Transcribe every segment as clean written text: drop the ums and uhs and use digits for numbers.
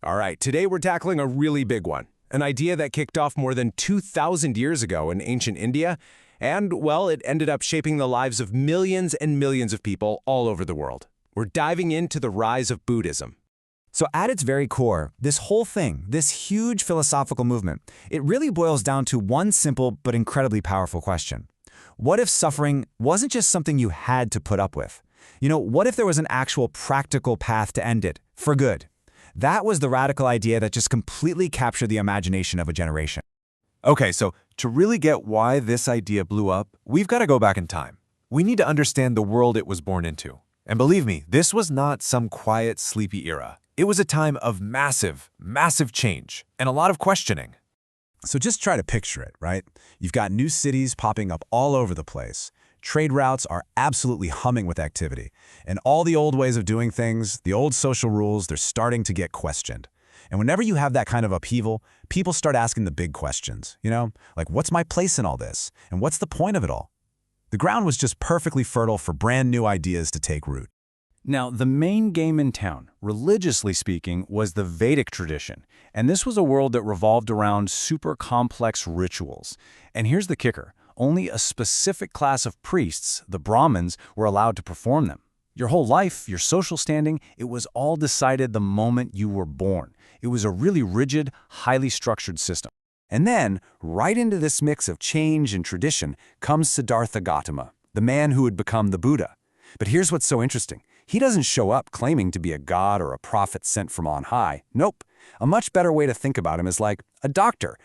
All right, today we're tackling a really big one, an idea that kicked off more than 2,000 years ago in ancient India, and, well, it ended up shaping the lives of millions and millions of people all over the world. We're diving into the rise of Buddhism. So at its very core, this whole thing, this huge philosophical movement, it really boils down to one simple but incredibly powerful question. What if suffering wasn't just something you had to put up with? What if there was an actual practical path to end it, for good? That was the radical idea that just completely captured the imagination of a generation. Okay, so to really get why this idea blew up, we've got to go back in time. We need to understand the world it was born into. And believe me, this was not some quiet, sleepy era. It was a time of massive, massive change and a lot of questioning. So just try to picture it, right? You've got new cities popping up all over the place. Trade routes are absolutely humming with activity. And all the old ways of doing things, the old social rules, they're starting to get questioned. And whenever you have that kind of upheaval, people start asking the big questions, like what's my place in all this? And what's the point of it all? The ground was just perfectly fertile for brand new ideas to take root. Now, the main game in town, religiously speaking, was the Vedic tradition. And this was a world that revolved around super complex rituals. And here's the kicker. Only a specific class of priests, the Brahmins, were allowed to perform them. Your whole life, your social standing, it was all decided the moment you were born. It was a really rigid, highly structured system. And then, right into this mix of change and tradition, comes Siddhartha Gautama, the man who would become the Buddha. But here's what's so interesting. He doesn't show up claiming to be a god or a prophet sent from on high. Nope. A much better way to think about him is like a doctor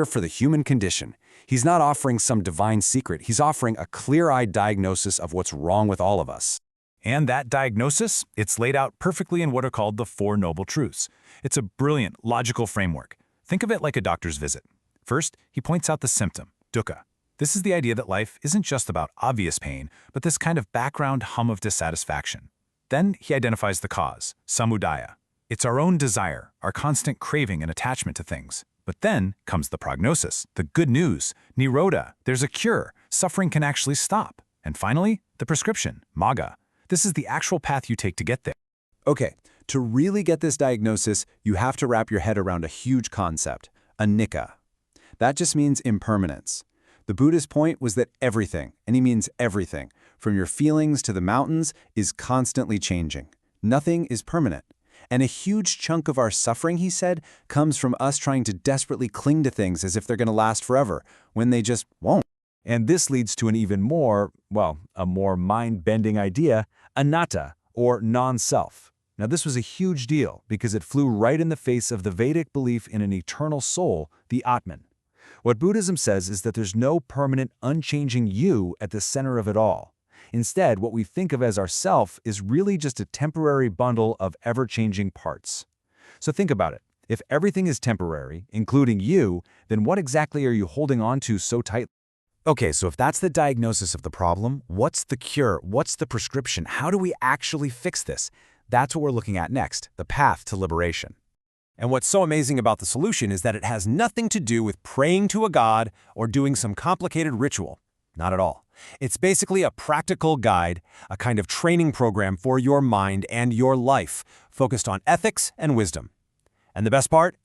for the human condition. He's not offering some divine secret. He's offering a clear-eyed diagnosis of what's wrong with all of us. And that diagnosis, it's laid out perfectly in what are called the Four Noble Truths. It's a brilliant, logical framework. Think of it like a doctor's visit. First, he points out the symptom, dukkha. This is the idea that life isn't just about obvious pain, but this kind of background hum of dissatisfaction. Then he identifies the cause, samudaya. It's our own desire, our constant craving and attachment to things. But then comes the prognosis, the good news, nirodha, there's a cure, suffering can actually stop. And finally, the prescription, magga. This is the actual path you take to get there. Okay, to really get this diagnosis, you have to wrap your head around a huge concept, anicca. That just means impermanence. The Buddha's point was that everything, and he means everything, from your feelings to the mountains, is constantly changing. Nothing is permanent. And a huge chunk of our suffering, he said, comes from us trying to desperately cling to things as if they're going to last forever, when they just won't. And this leads to an even more, a more mind-bending idea, anatta, or non-self. Now this was a huge deal because it flew right in the face of the Vedic belief in an eternal soul, the Atman. What Buddhism says is that there's no permanent, unchanging you at the center of it all. Instead, what we think of as ourself is really just a temporary bundle of ever-changing parts. So think about it. If everything is temporary, including you, then what exactly are you holding on to so tightly? Okay, so if that's the diagnosis of the problem, what's the cure? What's the prescription? How do we actually fix this? That's what we're looking at next, the path to liberation. And what's so amazing about the solution is that it has nothing to do with praying to a god or doing some complicated ritual. Not at all. It's basically a practical guide, a kind of training program for your mind and your life, focused on ethics and wisdom. And the best part?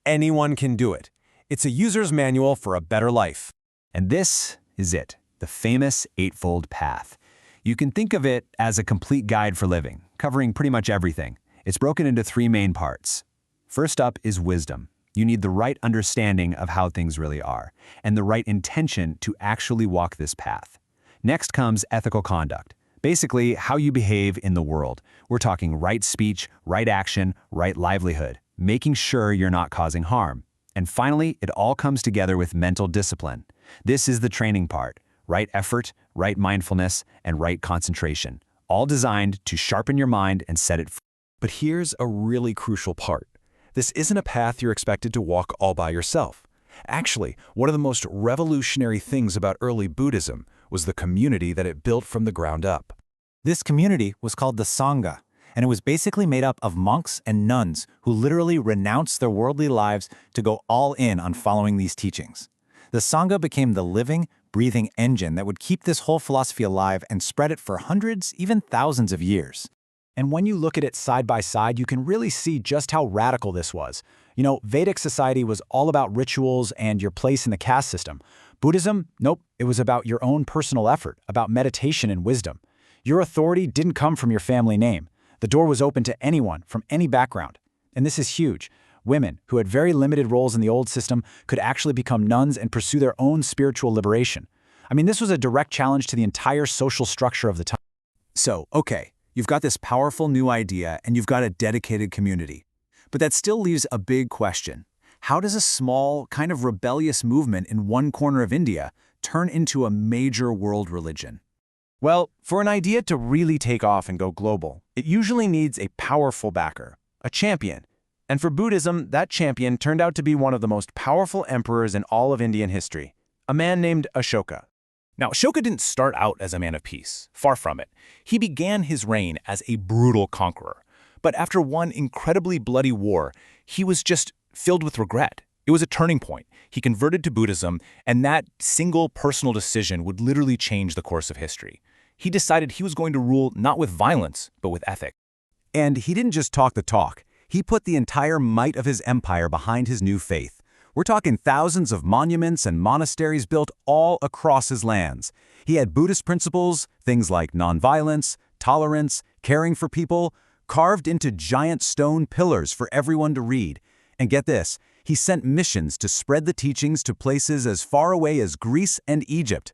Anyone can do it. It's a user's manual for a better life. And this is it, the famous Eightfold Path. You can think of it as a complete guide for living, covering pretty much everything. It's broken into three main parts. First up is wisdom. You need the right understanding of how things really are, and the right intention to actually walk this path. Next comes ethical conduct, basically how you behave in the world. We're talking right speech, right action, right livelihood, making sure you're not causing harm. And finally, it all comes together with mental discipline. This is the training part, right effort, right mindfulness, and right concentration, all designed to sharpen your mind and set it free. But here's a really crucial part. This isn't a path you're expected to walk all by yourself. Actually, one of the most revolutionary things about early Buddhism was the community that it built from the ground up. This community was called the Sangha, and it was basically made up of monks and nuns who literally renounced their worldly lives to go all in on following these teachings. The Sangha became the living, breathing engine that would keep this whole philosophy alive and spread it for hundreds, even thousands of years. And when you look at it side by side, you can really see just how radical this was. Vedic society was all about rituals and your place in the caste system. Buddhism, nope, it was about your own personal effort, about meditation and wisdom. Your authority didn't come from your family name. The door was open to anyone from any background. And this is huge. Women, who had very limited roles in the old system, could actually become nuns and pursue their own spiritual liberation. This was a direct challenge to the entire social structure of the time. So, okay, you've got this powerful new idea and you've got a dedicated community. But that still leaves a big question. How does a small, kind of rebellious movement in one corner of India turn into a major world religion? Well, for an idea to really take off and go global, it usually needs a powerful backer, a champion. And for Buddhism, that champion turned out to be one of the most powerful emperors in all of Indian history, a man named Ashoka. Now, Ashoka didn't start out as a man of peace. Far from it. He began his reign as a brutal conqueror. But after one incredibly bloody war, he was just filled with regret. It was a turning point. He converted to Buddhism, and that single personal decision would literally change the course of history. He decided he was going to rule not with violence, but with ethics. And he didn't just talk the talk. He put the entire might of his empire behind his new faith. We're talking thousands of monuments and monasteries built all across his lands. He had Buddhist principles, things like nonviolence, tolerance, caring for people, carved into giant stone pillars for everyone to read. And get this, he sent missions to spread the teachings to places as far away as Greece and Egypt.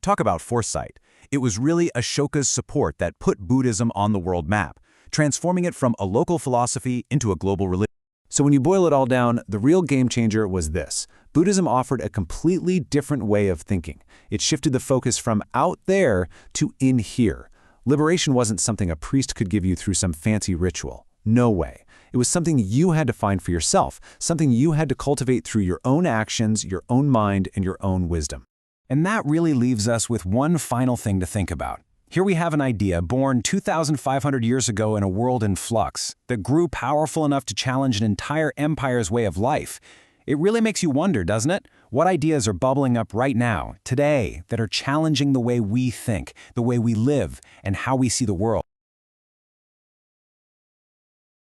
Talk about foresight. It was really Ashoka's support that put Buddhism on the world map, transforming it from a local philosophy into a global religion. So when you boil it all down, the real game changer was this. Buddhism offered a completely different way of thinking. It shifted the focus from out there to in here. Liberation wasn't something a priest could give you through some fancy ritual. No way. It was something you had to find for yourself, something you had to cultivate through your own actions, your own mind, and your own wisdom. And that really leaves us with one final thing to think about. Here we have an idea born 2,500 years ago in a world in flux that grew powerful enough to challenge an entire empire's way of life. It really makes you wonder, doesn't it? What ideas are bubbling up right now, today, that are challenging the way we think, the way we live, and how we see the world?